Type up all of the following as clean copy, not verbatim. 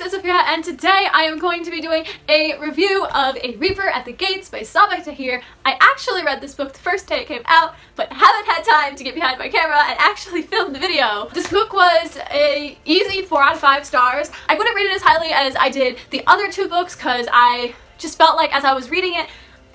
it's Sophia, and today I am going to be doing a review of A Reaper at the Gates by Sabaa Tahir. I actually read this book the first day it came out, but haven't had time to get behind my camera and actually film the video. This book was a easy 4 out of 5 stars. I wouldn't rate it as highly as I did the other two books because I just felt like as I was reading it,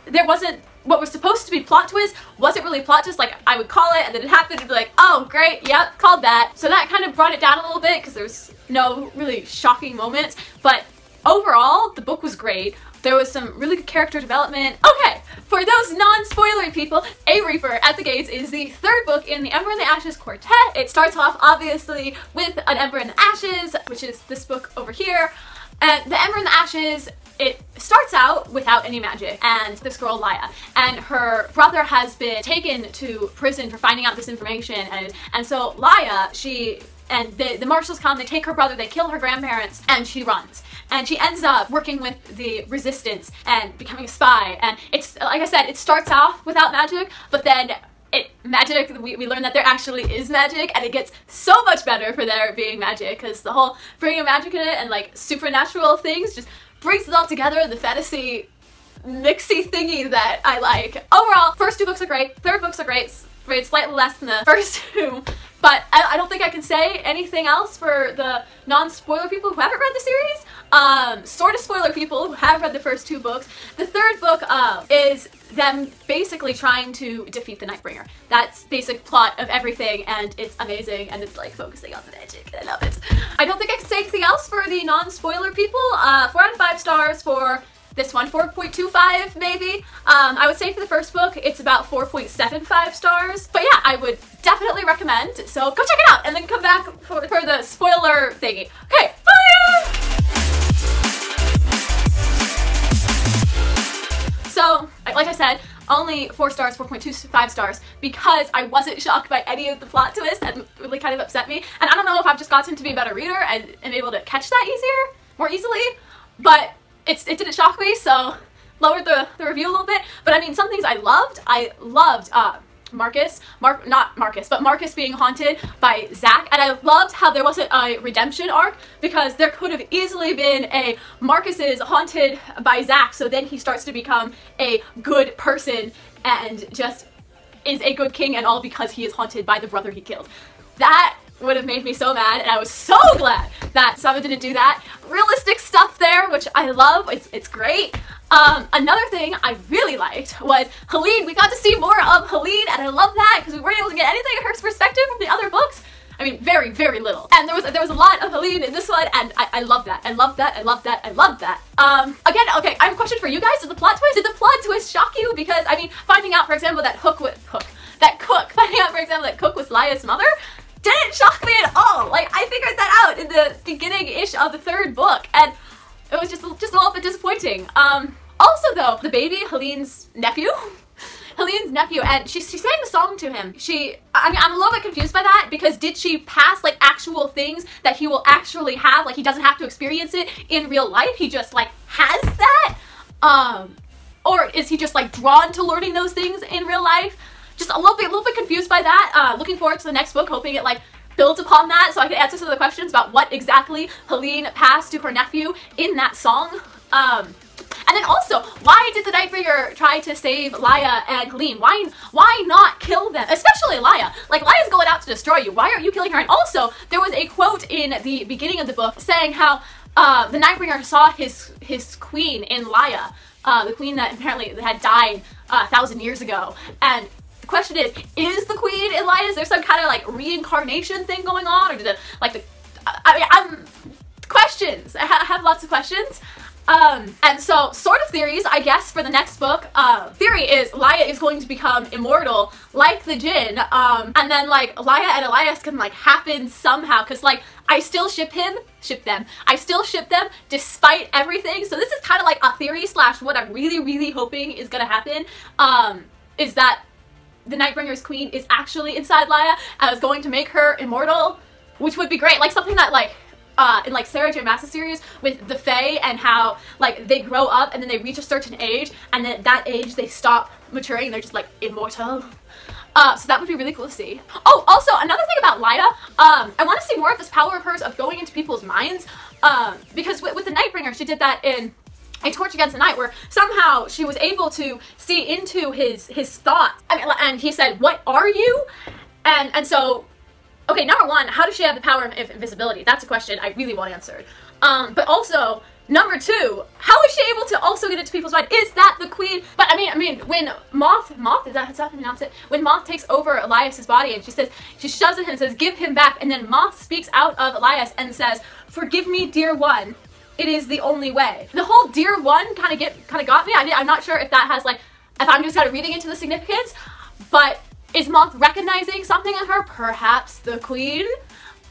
there wasn't what was supposed to be plot twist wasn't really plot twist. Like, I would call it and then it happened and be like, oh great, yep, called that. So that kind of brought it down a little bit because there's no really shocking moments, but overall the book was great. There was some really good character development. Okay, for those non-spoilery people, A Reaper at the Gates is the third book in the Ember and the Ashes quartet. It starts off obviously with an Ember and the Ashes, which is this book over here. And the Ember and the Ashes, it starts out without any magic, and this girl Laya, and her brother has been taken to prison for finding out this information, and so Laya, the marshals come, they take her brother, they kill her grandparents, and she runs. And she ends up working with the resistance and becoming a spy, and it's, like I said, it starts off without magic, but then we learn that there actually is magic, and it gets so much better for there being magic, because the whole bringing magic in it and like supernatural things just brings it all together, the fantasy mixy thingy that I like. Overall, first two books are great, third books are great, rated slightly less than the first two, but I don't think I can say anything else for the non-spoiler people who haven't read the series. Sort of spoiler people who have read the first two books. The third book is them basically trying to defeat the Nightbringer. That's basic plot of everything, and it's amazing, and it's like focusing on the magic. I love it. I don't think I can say anything else for the non-spoiler people. 4 out of 5 stars for this one, 4.25 maybe. I would say for the first book it's about 4.75 stars. But yeah, I would definitely recommend, so go check it out and then come back for the spoiler thingy. Okay, bye! So, like I said, only 4 stars, 4.25 stars, because I wasn't shocked by any of the plot twists and really kind of upset me. And I don't know if I've just gotten to be a better reader and able to catch that more easily, but it didn't shock me, so lowered the review a little bit. But I mean, some things I loved Marcus being haunted by Zach, and I loved how there wasn't a redemption arc, because there could have easily been a Marcus is haunted by Zach, so then he starts to become a good person and just is a good king and all because he is haunted by the brother he killed. That would have made me so mad, and I was so glad that Sabaa didn't do that. Realistic stuff there, which I love. It's great. Another thing I really liked was Helene. We got to see more of Helene, and I love that because we weren't able to get anything of her perspective from the other books. I mean, very, very little. And there was a lot of Helene in this one, and I love that. I love that. I love that. I love that. Again, okay, I have a question for you guys. Did the plot twist shock you? Because I mean, finding out, for example, that Cook was Laya's mother didn't shock me at all. Like, I figured that out in the beginning-ish of the third book, and it was just a little bit disappointing. Also though, the baby, Helene's nephew, and she sang the song to him. I mean, I'm a little bit confused by that, because did she pass like actual things that he will actually have? Like, he doesn't have to experience it in real life, he just like has that? Or is he just like drawn to learning those things in real life? Just a little bit confused by that. Looking forward to the next book, hoping it like builds upon that so I can answer some of the questions about what exactly Helene passed to her nephew in that song. And then also, why did the Nightbringer try to save Laya and Helene? Why not kill them? Especially Laya. Like, Laya's going out to destroy you. Why aren't you killing her? And also, there was a quote in the beginning of the book saying how the Nightbringer saw his queen in Laya, the queen that apparently had died 1,000 years ago. And the question is the queen in Laya? Is there some kind of like reincarnation thing going on, or did it like questions? I have lots of questions. And so, sort of theories, I guess, for the next book. Theory is Laya is going to become immortal, like the Jinn, and then, like, Laya and Elias can, like, happen somehow, because, like, I still ship them. I still ship them, despite everything, so this is kind of like a theory slash what I'm really, really hoping is gonna happen, is that the Nightbringer's queen is actually inside Laya, and is going to make her immortal, which would be great, like, something that, like, in like Sarah J. Maas's series with the Fae, and how like they grow up and then they reach a certain age, and then at that age they stop maturing, they're just like immortal. So that would be really cool to see. Oh, also, another thing about Lyda, I want to see more of this power of hers of going into people's minds, because with the Nightbringer, she did that in A Torch Against the Night, where somehow she was able to see into his thoughts. I mean, and he said, "What are you?" And so, okay, number one, how does she have the power of invisibility? That's a question I really want answered. But also, number two, how is she able to also get into people's mind? Is that the queen? But I mean, when Moth, is that how to pronounce it? When Moth takes over Elias's body and she shoves at him and says, "Give him back," and then Moth speaks out of Elias and says, "Forgive me, dear one. It is the only way." The whole "dear one" kind of got me. I'm not sure if that has, like, if I'm just kind of reading into the significance, but is Moth recognizing something in her? Perhaps the queen?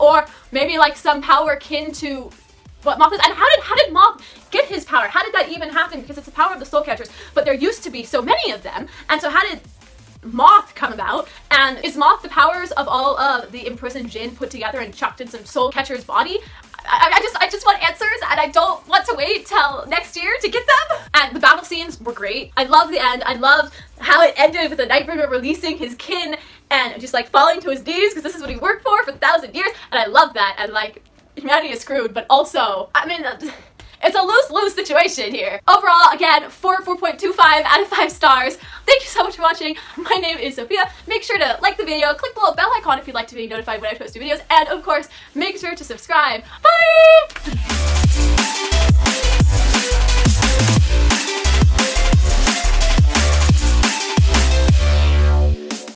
Or maybe like some power kin to what Moth is? And how did Moth get his power? How did that even happen? Because it's the power of the soul catchers, but there used to be so many of them. And so how did Moth come about? And is Moth the powers of all of the imprisoned Jinn put together and chucked in some soul catcher's body? I just want answers, and I don't want to wait till next year to get them. And the battle scenes were great. I love the end. I love how it ended with the Nightbringer releasing his kin and just like falling to his knees because this is what he worked for 1,000 years. And I love that. And like, humanity is screwed, but also, I mean, it's a lose-lose situation here. Overall, again, 4.25 out of 5 stars. Thank you so much for watching. My name is Sophia. Make sure to like the video, click the little bell icon if you'd like to be notified when I post new videos, and of course, make sure to subscribe. Bye!